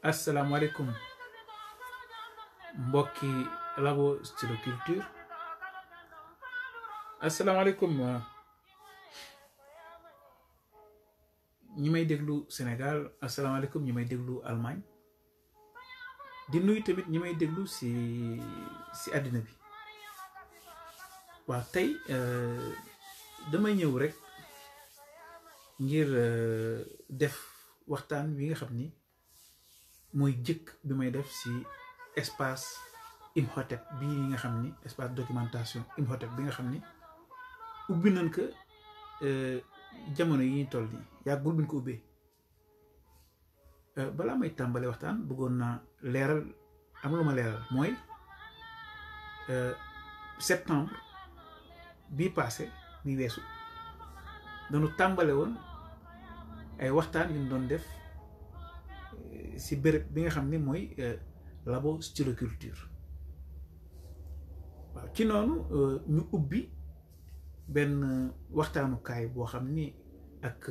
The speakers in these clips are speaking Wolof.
asalaamaaleykum mbokki Labo Stylo Culture asalaamaaleykum ñi may déglu Sénégal asalaamaaleykum ñi may déglu Allemagne di nuyu tamit ñi may déglu si àddina bi waaw tey damay ñëw rek ngir def waxtaan wi nga xam ni mooy jëkk bi may def si espace Imhotep bii nga xam ni espace documentation Imhotep bi nga xam ni ubbi nañ ko jamono yi ñuy toll nii yàggul buñ ko ubbee balaa may tàmbale waxtaan bëggoon naa leeral am lu ma leeral mooy septembre bii passé bii weesu dañu tàmbale woon ay waxtaan yu ñu doon def si béréb bi nga xam ni mooy Labo Stylo Culture waaw ci noonu ñu ubbi benn waxtaanukaay boo xam ni ak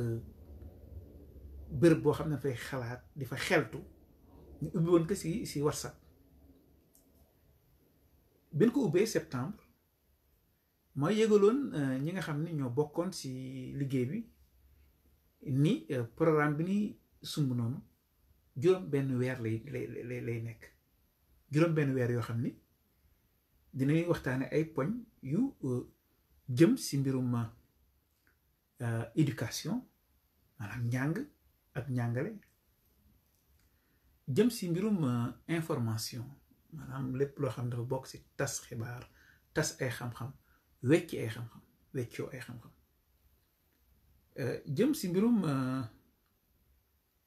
béréb boo xam ne dafay xalaat di fa xeltu ñu ubbi woon ko si WhatsApp bi ñu ko ubbee septembre ma yëgaloon ñi nga xam ni ñoo bokkoon si liggéey bi ni programme bi ni sumb noonu juróom benn weer lay nekk juróom benn weer yoo xam ni dinañuy waxtaane ay poñ yu jëm si mbirum éducation maanaam njàng ak njàngale jëm si mbirum information maanaam lépp loo xam dafa bokk si tas xibaar tas ay xam-xam wecci ay xam-xam weccoo ay xam-xam jëm si mbirum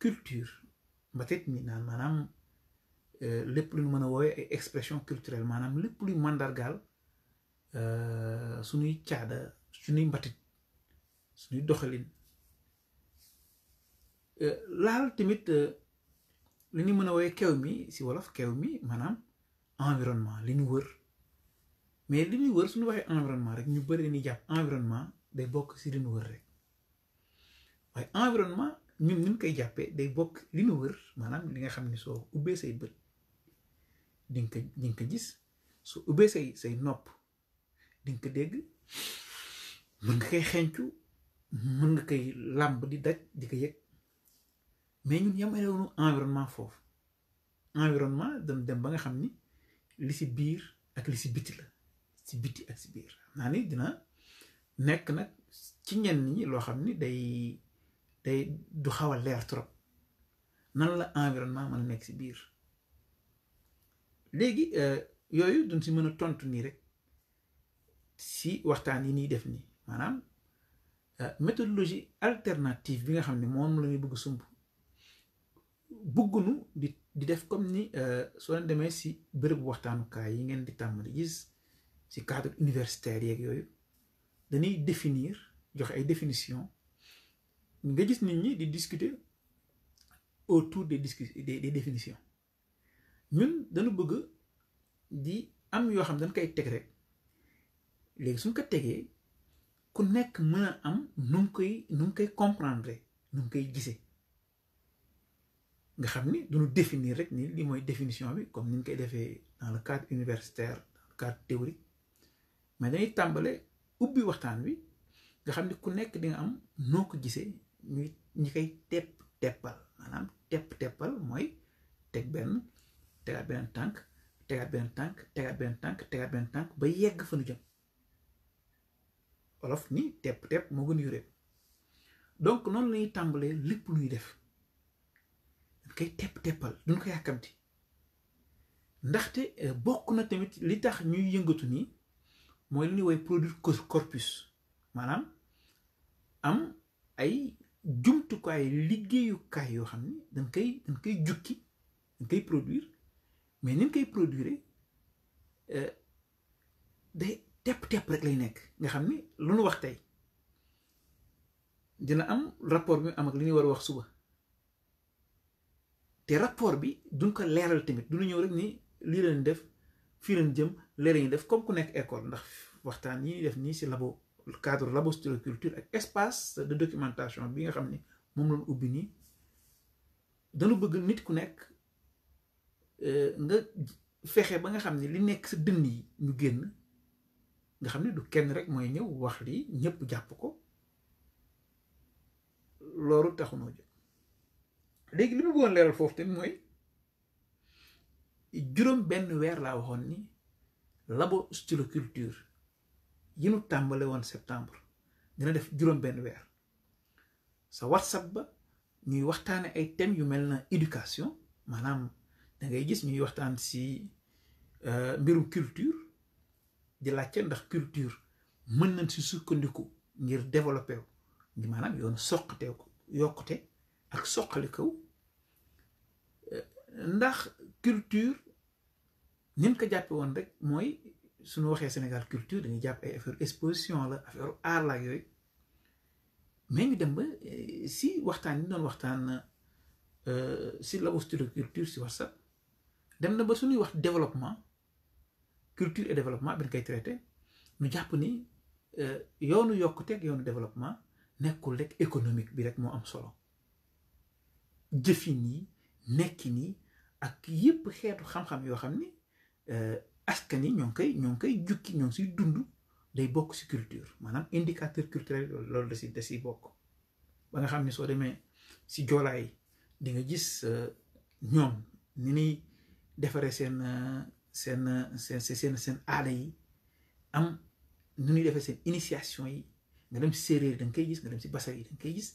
culture mbatit mi naan maanaam lépp lu ñu mën a woowe ay expression culturelle maanaam lépp luy màndargaal suñuy caada suñuy mbatit suñuy doxalin laal tamit li ñu mën a woowe kew mi si wolof kew mi maanaam environnement li ñu wër mais li ñu wër suñu waxee environnement rek ñu bëri ni jàpp environnement day bokk si li ñu wër rek waaye environnement ñun ñu koy jàppee day bokk li ñu wër maanaam li nga xam ni soo ubbee say bët di nga ko gis soo ubbee say nopp di nga ko dégg mën nga koy xencu mën nga koy làmb di daj di ko yëg mais ñun yamalewuñu environnement foofu environnement dem ba nga xam ni li si biir ak li si biti la si biti ak si biir xam naa ni dina nekk nag ci ñenn ñi loo xam ni day du xaw a leer trop nan la environnement mën a nekk si biir léegi yooyu duñ si mën a tontu nii rek si waxtaan yi nii def nii maanaam méthodologie alternative bi nga xam ne moom la ñuy bëgg sumb bëggunu di def comme ni soo leen demee si bërëb waxtaanukaay yi ngeen di tàmbali gis si cadre universitaire yeeg yooyu dañuy définir joxe ay définition nga gis nit ñi di discuter autour des définitions ñun dañu bëgg di am yoo xam dañ koy teg rek léegi suñ ko tegee ku nekk mën a am nu mu koy comprendre nu mu koy gisee nga xam ni duñu définir rek ni li mooy définition bi comme ni ñu koy defee dans le cadre universitaire dans le cadre théorique mais dañuy tàmbale ubbi waxtaan wi nga xam ni ku nekk di nga am noo ko gisee ñi koy teppal maanaam teppal mooy teg benn tegaat benn tànk tegaat benn tànk tegaat benn tànk tegaat benn tànk ba yegg fa nu jëm olof ni tepp moo gën yuree donc noonu lañuy tàmbalee lépp luy def dañ koy teppal duñ ko yàkkamti ndaxte bokk na tamit li tax ñuy yëngatu nii mooy li ñuy woy produire corpus maanaam am ay jumtukaay liggéeyukaay yoo xam ni dañ koy jukki dañ koy produire mais ni ñu koy produire day tepp rek lay nekk nga xam ni lu nu wax tey dina am rapport bi am ak li ñuy war a wax suba te rapport bi duñ ko leeral tamit duñu ñëw rek ni lii leen def fii leen jëm leer ñu def comme ku nekk école ndax waxtaan yi def nii si labo cadre labostyroculture ak espace de documentation bi nga xam ni moom lañu ubbi nii dañu bëgg nit ku nekk nga fexe ba nga xam ne li nekk sa dënn yi ñu génn nga xam ne du kenn rek mooy ñëw wax lii ñëpp jàpp ko loolu taxunoo jóg léegi li ma bëggoon leeral foofu tamit mooy juróom benn weer laa waxoon ni labostyroculture yi nu tàmbale woon septembre dina def juróom benn weer sa WhatsApp ba ñuy waxtaane ay thèmes yu mel na éducation maanaam da ngay gis ñuy waxtaan si mbirum culture di laajte ndax culture mën nañ si sukkandiku ngir développer wu maanaam yoonu soqatee ko yokkute ak soqali kaw ndax culture nin ko jàppe woon rek mooy suñu waxee Sénégal culture dañuy jàpp ay affaire exposition la affaire art la ak yooyu mais ñu dem ba si waxtaan yi doon waxtaan si labostyroculture si WhatsApp dem na ba suñuy wax développement culture et développement bi ñu koy traité ñu jàpp ni yoonu yokkuteeg yoonu développement nekkul rek économique bi rek moo am solo jëfin yi nekkin yi ak yépp xeetu xam-xam yoo xam ni askan yi ñoo ngi koy jukki ñoo ngi siy dund day bokk si culture maanaam indicateur culturel loolu da si bokk ba nga xam ni soo demee si joolaay di nga gis ñoom ni ñuy defaree seen aada yi am nu ñuy defee seen initiation yi nga dem séeréer da nga koy gis nga dem si basar yi da nga koy gis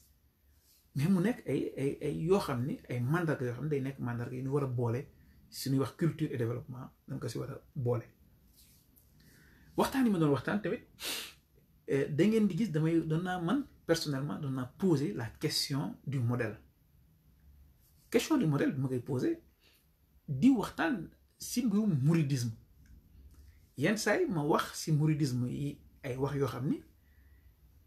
mais mu nekk ay yoo xam ni ay mandarga yoo xam ne day nekk mandarga yi ñu war a boole suñuy wax culture et développement dañ ko si war a boole waxtaan yi ma doon waxtaan tamit da ngeen di gis doon naa man personnellement doon naa poser la question du modèle bi ma koy poser di waxtaan si mbirum mouridisme yenn saa yi ma wax si mouridisme yi ay wax yoo xam ni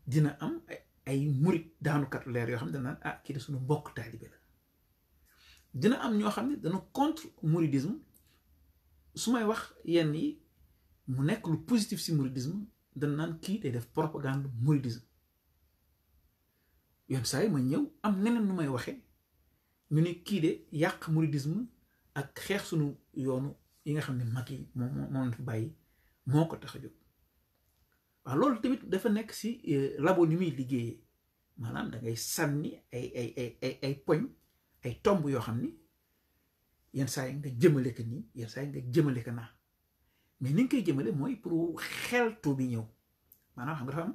dina am ay murid daanukat leer yoo xam ne danaan ah kii de suñu mbokk taalibe la dina am ñoo xam ne dana contre mouridisme su may wax yenn yi mu nekk lu positif si mouridisme dana naan kii day def propagande mouridisme yenn saa yi ma ñëw am neneen nu may waxee ñu ne kii de yàq mouridisme ak xeex suñu yoonu yi nga xam ne mag yi moo fi bàyyi moo ko tax a jóg waaw loolu tamit dafa nekk si labo ni muy liggéeyee maanaam da ngay sànni ay poñ ay tomb yoo xam ni yenn saa yi nga jëmale ko nii yenn saa yi nga jëmale ko naa mais ni nga koy jëmale mooy pour xeltu bi ñëw maanaam xam nga dafa am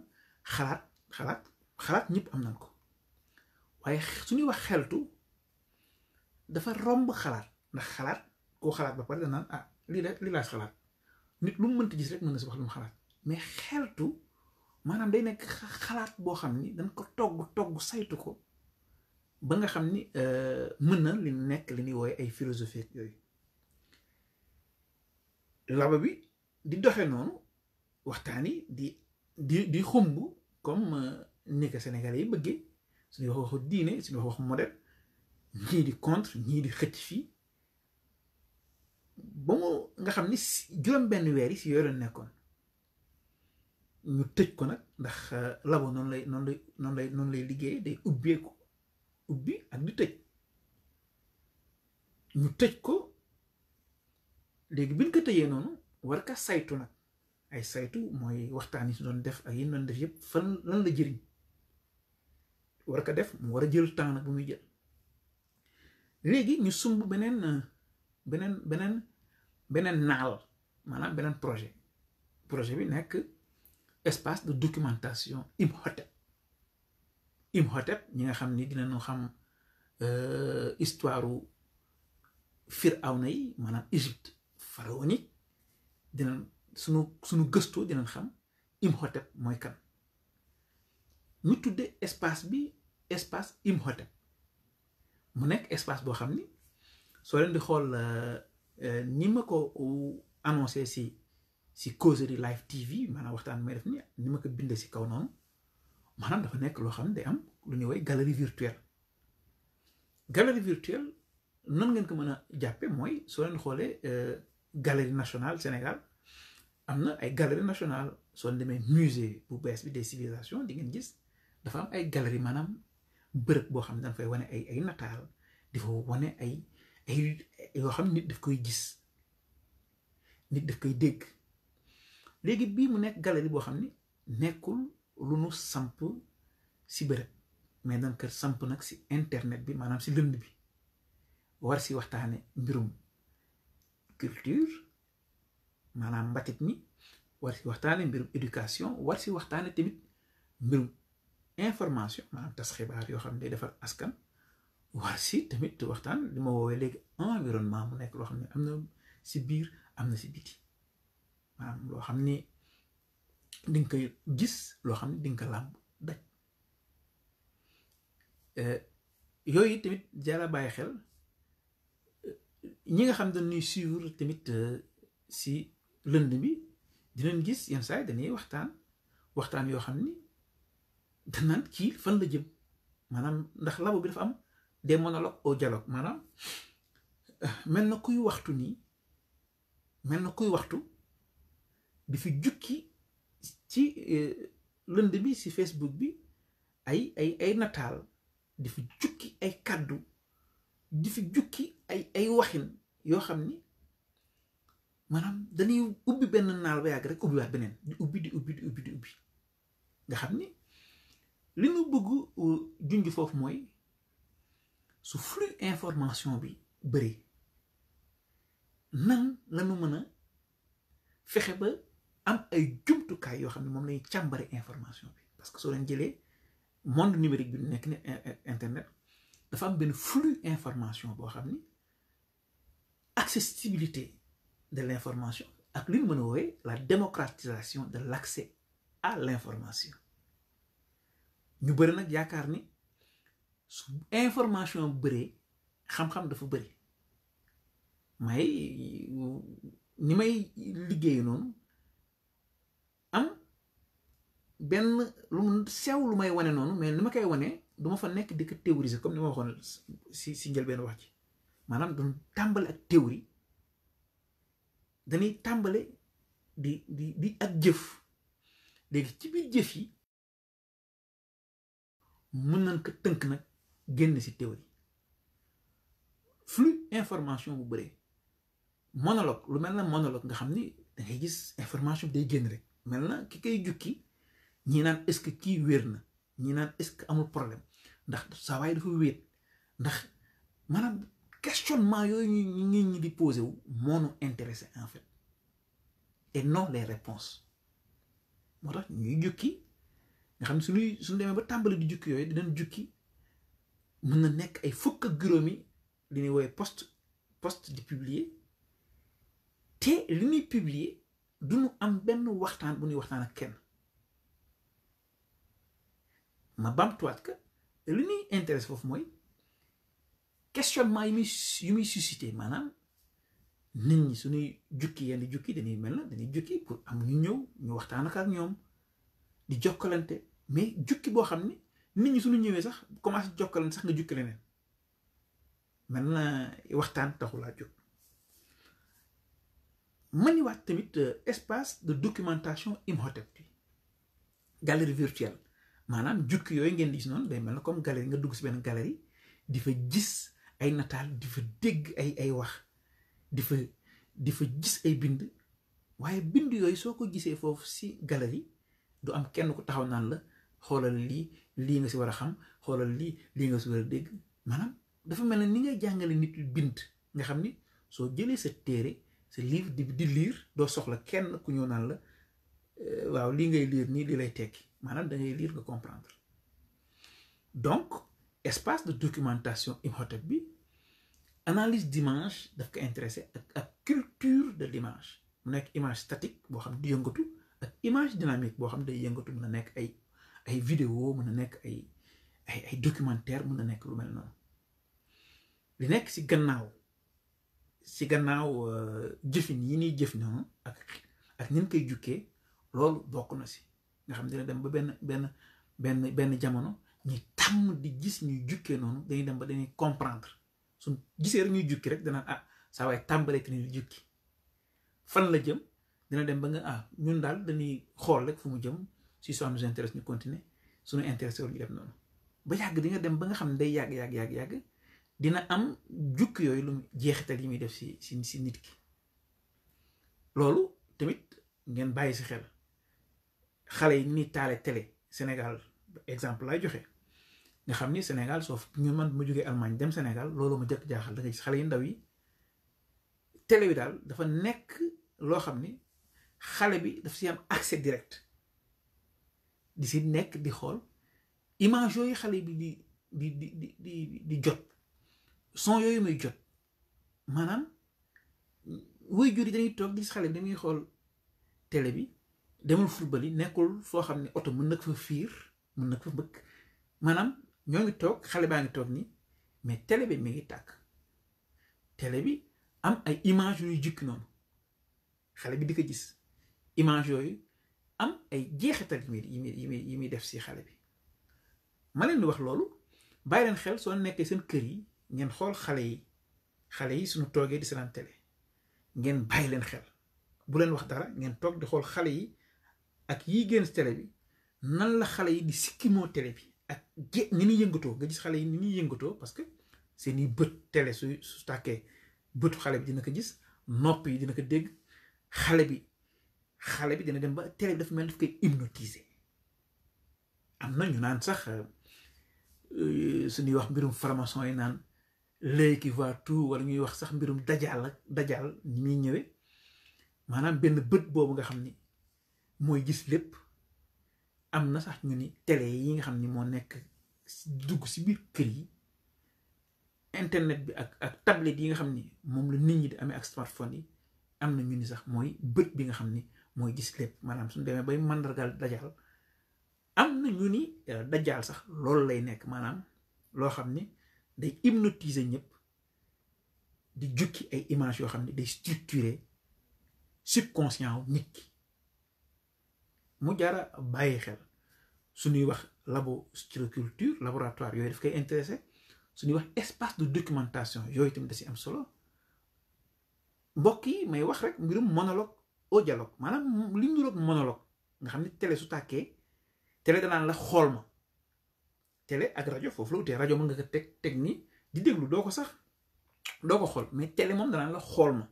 xalaat ñëpp am nañ ko waaye su ñuy wax xeltu dafa romb xalaat ndax xalaat koo xalaat ba pare danaan ah lii laa xalaat nit lu mu mënta gis rek mën na si wax lu mu xalaat mais xeltu maanaam day nekk xalaat boo xam ni dañ ko togg saytu ko ba nga xam ni mën na li nekk li ñuy wooye ay philosophie yooyu. laba bi di doxe noonu waxtaan yi di xumb comme ni ko Sénégalais yi bëggee suñu wax waxu diine suñu wax waxu modèle ñii di contre ñii di xëcc fii ba mu nga xam ni juróom-benn weer yi si yooyu la nekkoon ñu tëj ko nag ndax labo noonu lay liggéey day ubbeeku ubbi ak di tëj ñu tëj ko léegi bi ñu ko tëjee noonu war ka saytu nag ay saytu mooy waxtaan yi si doon def ak yi ñu doon def yëpp fan lan la jëriñ war ko def mu war a jël temps nag bu muy jël léegi ñu sumb beneen naal maanaam beneen projet bi nekk espace de documentation Imhotep ñi nga xam ni dinañu xam histoire Firawna yi maanaam Égypte pharaonique dinañ suñu gëstoo dinañ xam Imhotep mooy kan ñu tudde espace bi espace Imhotep mu nekk espace boo xam ni soo leen di xool ni ma ko annoncé si Causerie Live TV maanaam waxtaan may def ni ma ko bindee si kaw noonu maanaam dafa nekk loo xam ne day am lu ñuy woy galerie virtuelle nan ngeen ko mën a jàppe mooy soo leen xoolee galerie nationale Sénégal am na ay galerie nationale soo demee musée bu bees bi des civilisations di ngeen gis dafa am ay galerie maanaam bërëb boo xam ne dañ fay wane ay nataal di fa wane ay yoo xam ne nit daf koy gis nit daf koy dégg léegi bii mu nekk galerie boo xam ne nekkul lu nu samp si bërëb mais dañ ko samp nag si internet bi maanaam si lënd bi war si waxtaane mbirum culture maanaam mbatit mi war si waxtaane mbirum éducation war si waxtaane tamit mbirum information maanaam tas xibaar yoo xam ne day defar askan war si tamit waxtaan li ma woowee léegi environnement mu nekk loo xam ne am na si biir am na si biti maanaam loo xam ni di nga koy gis loo xam ne di nga ko làmb daj yooyu tamit jara bàyyi xel ñi nga xam dañuy suivre tamit si lënd bi dinañ gis yenn saa yi dañuy waxtaan yoo xam ni danaan kii fan la jëm maanaam ndax labo bi dafa am des monologues au dialogue maanaam mel na kuy waxtu di fi jukki ci lënd bi si Facebook bi ay nataal di fi jukki ay kàddu di fi jukki ay waxin yoo xam ni maanaam dañuy ubbi benn naal ba yàgg rek ubbiwaat beneen di ubbi nga xam ni li ñu bëgg junj foofu mooy su flux information bi bëri nan lañu mën a fexe ba am ay jumtukaay yoo xam ne moom lañuy càmbare information bi parce que soo leen jëlee monde numérique bi nekk ne internet dafa am benn flux information boo xam ni accessibilité de l'information ak li ñu mën a woowee la démocratisation de l'accès à l'information ñu bëri nag yaakaar ni su information bëree xam-xam dafa bëri ni may liggéey noonu am benn lu sew lu may wane noonu mais ni ma koy wane duma fa nekk di ko théoriser comme ni ma waxoon si njëlbeen wax ci maanaam duñ tàmbale ak théorie dañuy tàmbale di ak jëf léegi ci biir jëf yi mën nañ ko tënk nag génn si théorie flux information bu bëree monologue lu mel na monologue nga xam ni da ngay gis information bi day génn rek mel na ki koy jukki ñi naan est-ce que kii wér na ñi naan est-ce que amul problème ndax saa waay dafa wéet ndax maanaam questionnement yooyu ñu ñi di posé wu moo ñu intéressé en fait et non les réponses moo tax ñuy jukki nga xam ne suñu demee ba tàmbali di jukki yooyu dinañ jukki mën na nekk ay fukk ak juróomi li ñuy woowee post di publier te li ñuy publier duñu am benn waxtaan bu ñuy waxtaan ak kenn ma bamtuwaat que li ñuy intéresse foofu mooy questionnement yi muy suscité maanaam nit ñi suñuy jukki yenn jukki dañuy mel na dañuy jukki pour am ñu ñëw ñu waxtaan ak ñoom di jokkalante mais jukki boo xam ni nit ñi suñu ñëwee sax commencé jokkalante sax nga jukki leneen mel na waxtaan taxulaa jóg. ma ni waat tamit espace de documentation Imhotep bi galerie virtuelle maanaam jukki yooyu ngeen di gis noonu day mel na comme galerie nga dugg si benn galerie di fa gis ay nataal di fa dégg ay wax di fa gis ay bind waaye bind yooyu soo ko gisee foofu si galerie du am kenn ku taxaw naan la xoolal lii nga si war a xam xoolal lii nga si war a dégg maanaam dafa mel ne ni ngay jàngale nit bind nga xam ni soo jëlee sa téere sa livre di lire doo soxla kenn ku ñëw naan la waaw lii ngay lire nii lii lay tekki maanaam da ngay lire nga comprendre. Donc espace de documentation Imhotep bi analyse d'image daf ko intéressé ak culture de l'image mu nekk image statique boo xam di yëngatu ak image dynamique boo xam day yëngatu mën a nekk ay vidéo mën a nekk ay documentaire mën a nekk lu mel noonu. li nekk si gannaaw jëfin yi ñuy jëf noonu ak ñun koy jukkee loolu bokk na si nga xam dina dem ba benn jamono ñuy tàmm di gis ñuy jukkee noonu dañuy dem ba dañuy comprendre suñ gisee rek ñuy jukki rek danaan saa waay tàmbalee te ni jukki fan la jëm dina dem ba nga ñun daal dañuy xool rek fu mu jëm si ça nous intéresse ñu continuer suñu intéressé wul ñu def noonu ba yàgg di nga dem ba nga xam ne day yàgg dina am jukki yooyu lu jeexital yi muy def si nit ki. loolu tamit ngeen bàyyi si xel xale yi ni taale télé Sénégal exemple lay joxe nga xam ni Sénégal sauf ñu man ma jógee Allemagne dem Sénégal loolu ma jëkk jaaxal da ngay gis xale yu ndaw yi télé bi daal dafa nekk loo xam ni xale bi daf si am accès direct di si nekk di xool image yooyu xale bi di jot son yooyu muy jot maanaam wuy jur yi dañuy toog di gis xale bi dañuy xool télé bi demul football yi nekkul foo xam ne oto mën na ko fa fiir mën na ko fa bëgg maanaam ñoo ngi toog xale baa ngi toog nii mais télé bi mi ngi tàkk télé bi am ay image yuy jukki noonu xale bi di ko gis image yooyu am ay jeexital yi muy def si xale bi ma leen di wax loolu bàyyi leen xel soo nekkee seen kër yi ngeen xool xale yi suñu toogee di seetaan télé ngeen bàyyi leen xel bu leen wax dara ngeen toog di xool xale yi ak yi génn si télé bi nan la xale yi di sikkimoo télé bi ak ni ñuy yëngatoo nga gis xale yi ni ñuy yëngatoo parce que seeni bët télé su tàkkee bëtu xale bi dina ko gis nopp yi dina ko dégg xale bi dina dem ba télé bi dafa mel daf koy hypnotiser. am na ñu naan sax suñuy wax mbirum franc-maçon yi naan l'œil qui voit tout wala ñuy wax sax mbirum dajaal ni muy ñëwee maanaam benn bët boobu nga xam ni mooy gis lépp. am na sax ñu ni télé yi nga xam ni moo nekk dugg si biir kër yi internet bi ak tablette yi nga xam ni moom la nit ñi di amee ak smartphone yi am na ñu ni sax mooy bët bi nga xam ni mooy gis lépp maanaam suñu demee bay màndargaal dajaal am na ñu ni dajaal sax loolu lay nekk maanaam loo xam ni day hypnotiser ñëpp di jukki ay images yoo xam ni day structurer subconscient wu nit ki mu jara bàyyi xel suñuy wax labostructure laboratoire yooyu daf koy intéressé suñuy wax espace de documentation yooyu tamit da si am solo mbokk yi may wax rek mbirum monologue au dialogue maanaam li ñu roog monologue nga xam ni télé su tàkkee télé danaan la xool ma télé ak rajo foofu la wutee rajo mën nga ko teg nii di déglu doo ko xool mais télé moom danaan la xool ma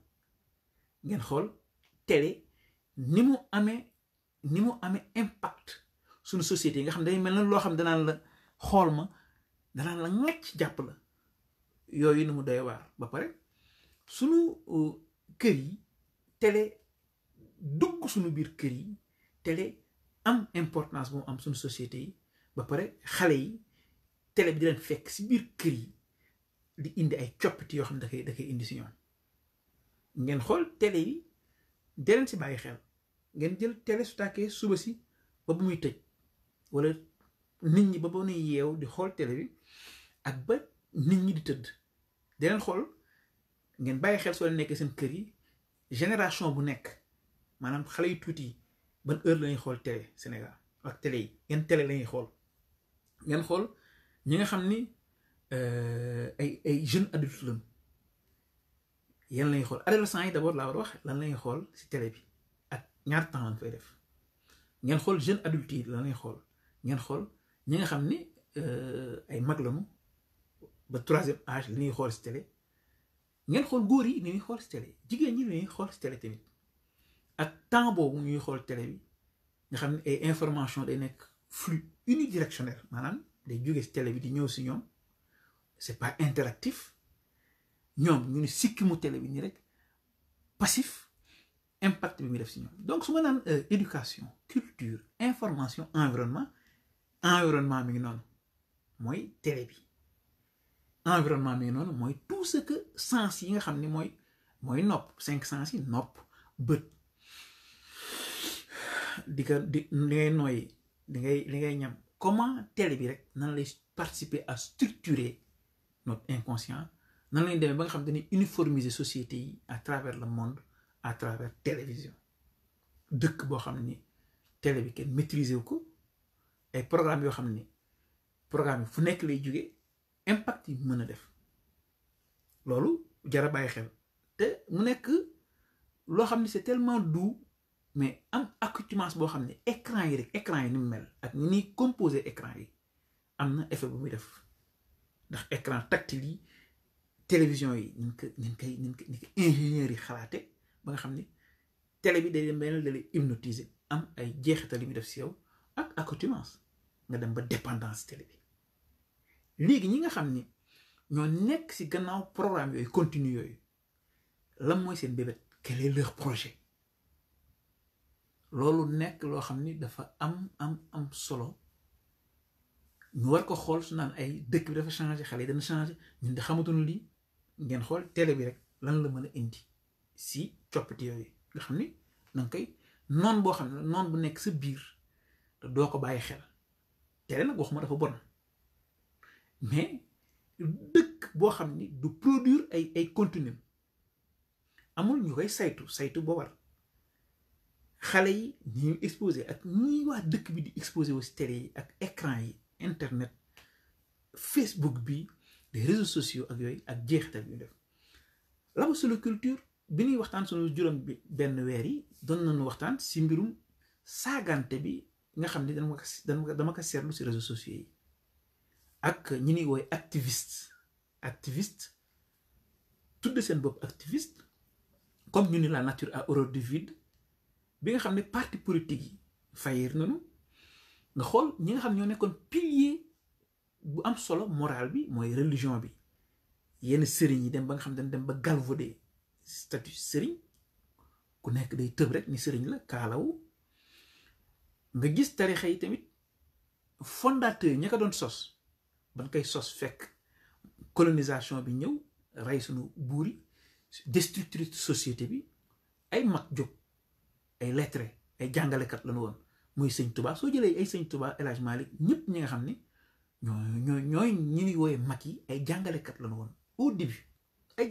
ngeen xool télé ni mu amee impact suñu société yi nga xam ne day mel na loo xam danaan la xool ma danaan la ŋàcc jàpp la yooyu ni mu doy waar ba pare suñu kër yi télé dugg suñu biir kër yi télé am importance bu mu am suñu société yi ba pare xale yi télé bi di leen fekk si biir kër yi di indi ay coppite yoo xam ne da koy indi si ñoom ngeen xool télé yi dee leen si bàyyi xel ngeen jël télé su tàkkee suba si ba bu muy tëj wala nit ñi ba nu yeew di xool télé bi ak ba nit ñi di tëdd di leen xool ngeen bàyyi xel soo leen nekkee seen kër yi génération bu nekk maanaam xale yu tuuti yi ban heure la ñuy xool télé Sénégal ak télé yi yan télé la ñuy xool ngeen xool ñi nga xam ni ay jeunes adultes lañu yan la ñuy xool adolescents yi d'abord laa war a wax lan la ñuy xool si télé bi ak ñaar temps lañ fay def ngeen xool jeunes adultes yi lan la ñuy xool ngeen xool ñi nga xam ni ay mag lañu ba 3e âge li ñuy xool si télé ngeen xool góor yi ni ñuy xool si télé jigéen ñi li ñuy xool si télé tamit ak temps boobu ñuy xool télé bi nga xam ne ay information day nekk flux unidirectionnel maanaam day jóge si télé bi di ñëw si ñoom c'est pas interactif ñoom ñu ne sikki mu télé bi nii rek passif impact bi muy def si ñoom donc su ma naan éducation culture information environnement mi ngi noonu mooy télé bi environnement mi ngi noonu mooy tout ce que sens yi nga xam ni mooy nopp 5 sens yi nopp bët di ngay nooyi li ngay ñam comment télé bi rek nan lay participer à structurer notre inconscient nan lañ demee ba nga xam te ni uniformiser société yi à travers le monde à travers télévision dëkk boo xam ni télé bi kenn maîtriser wu ko ay programme yoo xam ni programme yi fu nekk lay jóge impact yi mën a def loolu jara bàyyi xel te mu nekk loo xam ni c'est tellement doux mais am accoutumance boo xam ne écran yi ni mu mel ak ni ñuy composé écran yi am na effet bu muy def ndax écran tactile yi télévision yi ni ko ingénieurs yi xalaate ba nga xam ni télé bi day dem benn da lay hypnotiser am ay jeexital yi muy def si yow ak accoutumance nga dem ba dépendance télé bi léegi ñi nga xam ni ñoo nekk si gannaaw programme yooyu continue yooyu lan mooy seen bébét quel est leur projet loolu nekk loo xam ni dafa am solo ñu war ko xool su naan ay dëkk bi dafa changé xale yi dana changé ñun de xamatuñu lii ngeen xool télé bi rek lan la mën a indi si coppite yooyu nga xam ni danga koy noon boo xam ne noon bu nekk sa biir te doo ko bàyyi xel télé nag waxuma dafa bon mais dëkk boo xam ni du produire ay contenu amul ñu koy saytu boo war xale yi ñuy exposé ak ñi waa dëkk bi di exposé aussi télé yi ak écran yi internet Facebook bi les réseaux sociaux ak yooyu ak jeexital bi ñu def Labo sur la culture bi ñuy waxtaan sunu juróom bi benn weer yi doon nañu waxtaan si mbirum saagante bi nga xam ni dama ko seetlu si réseaux sociaux yi ak ñi ñuy wooy activiste tudde seen bopp activiste comme ñu ni la nature a horreur du vide bi nga xam ne parti politique yi fayir nañu nga xool ñi nga xam ñoo nekkoon pilier bu am solo moral bi mooy religion bi yenn sëriñ yi dem ba nga xam ne dem ba galvauder statut sëriñ ku nekk day tëb rek ni sëriñ la kaalawu nga gis tarixa yi tamit fondateur yi ña ko doon sos ban koy sos fekk colonisation bi ñëw rey suñu buur yi déstructurer société bi ay mag jóg ay lettré ay jàngalekat lañu woon muy sëñ Touba soo jëlee ay sëñ Touba El Hadj Malick ñëpp ñi nga xam ni ñooy ñi ñuy wooye mag yi ay jàngalekat lañu woon au début ay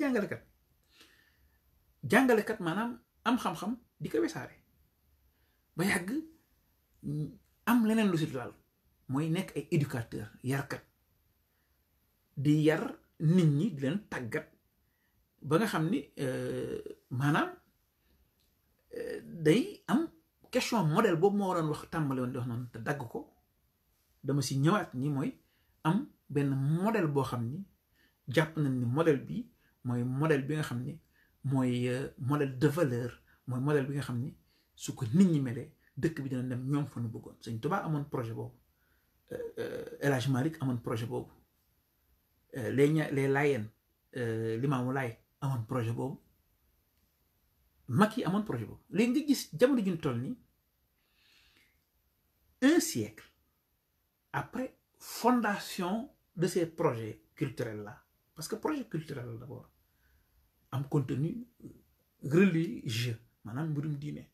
jàngalekat maanaam am xam-xam di ko wesaare ba yàgg am leneen lu si laal mooy nekk ay éducateur yarkat di yar nit ñi di leen tàggat ba nga xam ni maanaam day am question modèle boobu moo waroon wax tàmbali woon di wax noonu te dagg ko dama si ñëwaat ni mooy am benn modèle boo xam ni jàpp nañ ni modèle bi mooy modèle bi nga xam ni mooy modèle de valeur mooy modèle bi nga xam ni su ko nit ñi melee dëkk bi dina dem ñoom fa nu bëggoon Sëñ Tuubaa amoon projet boobu El Hadj Malick amoon projet boobu les Layène Limaamu Laay amoon projet boobu mag yi amoon projet boobu léegi nga gis jamono juñ toll nii un siècle après fondation de ces projets culturels là parce que projet culturel la d'abord am contenu religieux maanaam mbirum diine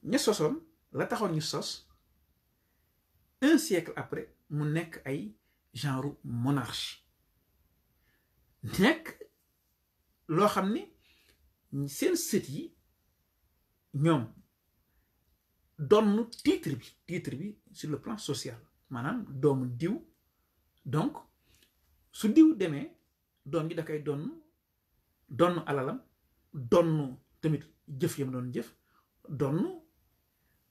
ña sosoon la taxoon ñu sos un siècle après mu nekk ay genre monarchie nekk loo xam ni seen sët yi ñoom donn titre bi sur le plan social maanaam doomu diw donc su diw demee doom ji da koy donn alalam donn tamit jëf yam doon jëf donn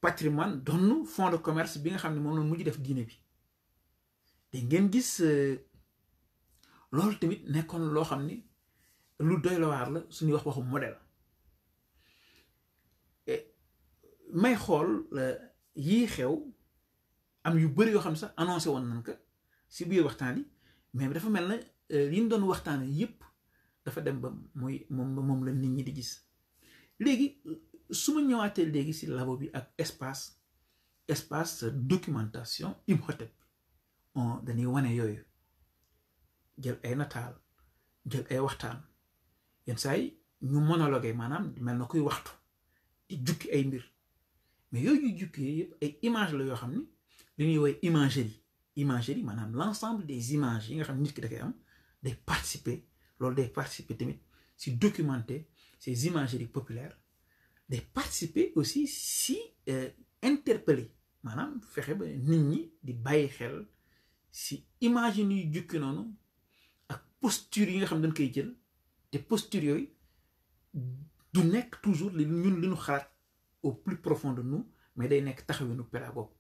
patrimoine donn fonds de commerce bi nga xam ne moom noonu mujj def diine bi te ngeen gis loolu tamit nekkoon loo xam ni lu doy la waar la suñuy wax waxu modèle may xool yii xew am yu bëri yoo xam ne sax annoncé woon nañ ko si biir waxtaan yi mais dafa mel na li ñu doon waxtaane yépp dafa dem ba muy moom la nit ñi di gis léegi su ma ñëwaatee léegi si labo bi ak espace documentation Imhotep dañuy wane yooyu jël ay nataal jël ay waxtaan yenn saa yi ñu monologué maanaam mel na kuy waxtu di jukki ay mbir mais yooyu ñu jukki yëpp ay image la yoo xam ni li ñuy woowee imagerie maanaam l'ensemble des images yi nga xam nit ki da koy am day participer loolu day participer tamit si documenter ces imageries populaires day participer aussi si interpeller maanaam fexe ba nit ñi di bàyyi xel si image yi ñuy jukki noonu ak posture yi nga xam dañ koy jël te posture yooyu du nekk toujours li ñu xalaat au plus profond de nous mais day nekk taxawinu pédagogue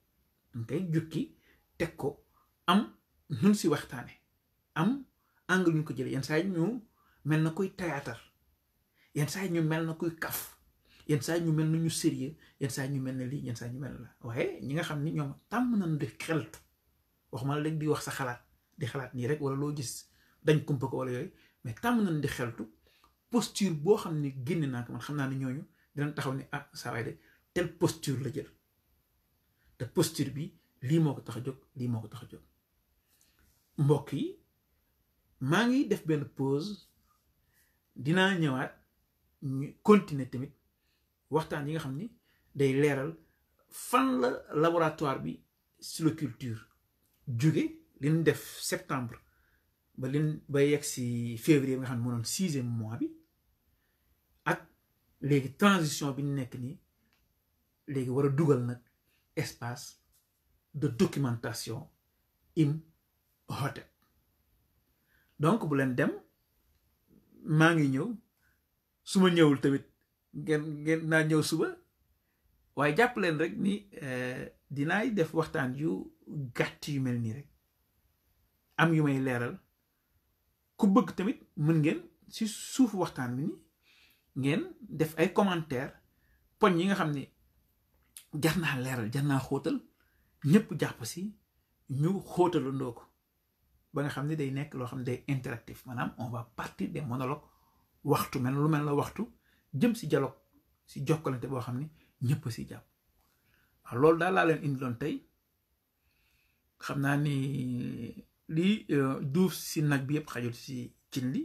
dañ koy jukki teg ko am ñun si waxtaane am angle ñu ko jëlee yenn saa yi ñu mel na kuy théâtre yenn saa yi ñu mel na kuy kaf yenn saa yi ñu mel na ñu sérieux yenn saa yi ñu mel na lii yenn saa yi ñu mel na la waaye ñi nga xam ni ñoom tàmm nañu di xeltu waxuma la rek di wax sa xalaat di xalaat nii rek wala loo gis dañ kumpa ko wala yooyu mais tàmm nañu di xeltu posture boo xam ne génne naa ko man xam naa ne ñooñu dinañ taxaw ni ah saa waay de telle posture la jël te posture bi lii moo ko tax a jóg lii moo ko tax a jóg mbokk yi maa ngi def benn pause dinaa ñëwaat ñu continuer tamit waxtaan yi nga xam ni day leeral fan la laboratoire bi sylviculture jóge li ñu def septembre ba yegg si février nga xam ne moo doon 6e mois bi ak léegi transition bi ñu nekk nii léegi war a dugal nag espace de documentation Imhotep donc bu leen dem maa ngi ñëw su ma ñëwul tamit ngeen naa ñëw suba waaye jàpp leen rek ni dinaay def waxtaan yu gàtt yu mel nii rek am yu may leeral ku bëgg tamit mën ngeen si suufu waxtaan bi ni ngeen def ay commentaire poñ yi nga xam ne jar naa leeral jar naa xóotal ñëpp jàpp si ñu xóotalandoo ko ba nga xam ne day nekk loo xam ne day interactif maanaam on va partir des monologues waxtu mel lu mel la waxtu jëm si dialogue si jokkalante boo xam ne ñëpp si jàpp waaw loolu daal laa leen indiloon tey xam naa ni lii duuf si nag bi yëpp xajul si cin li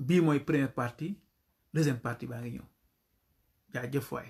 bii mooy première partie deuxième partie baa ngi ñëw jaajëf waay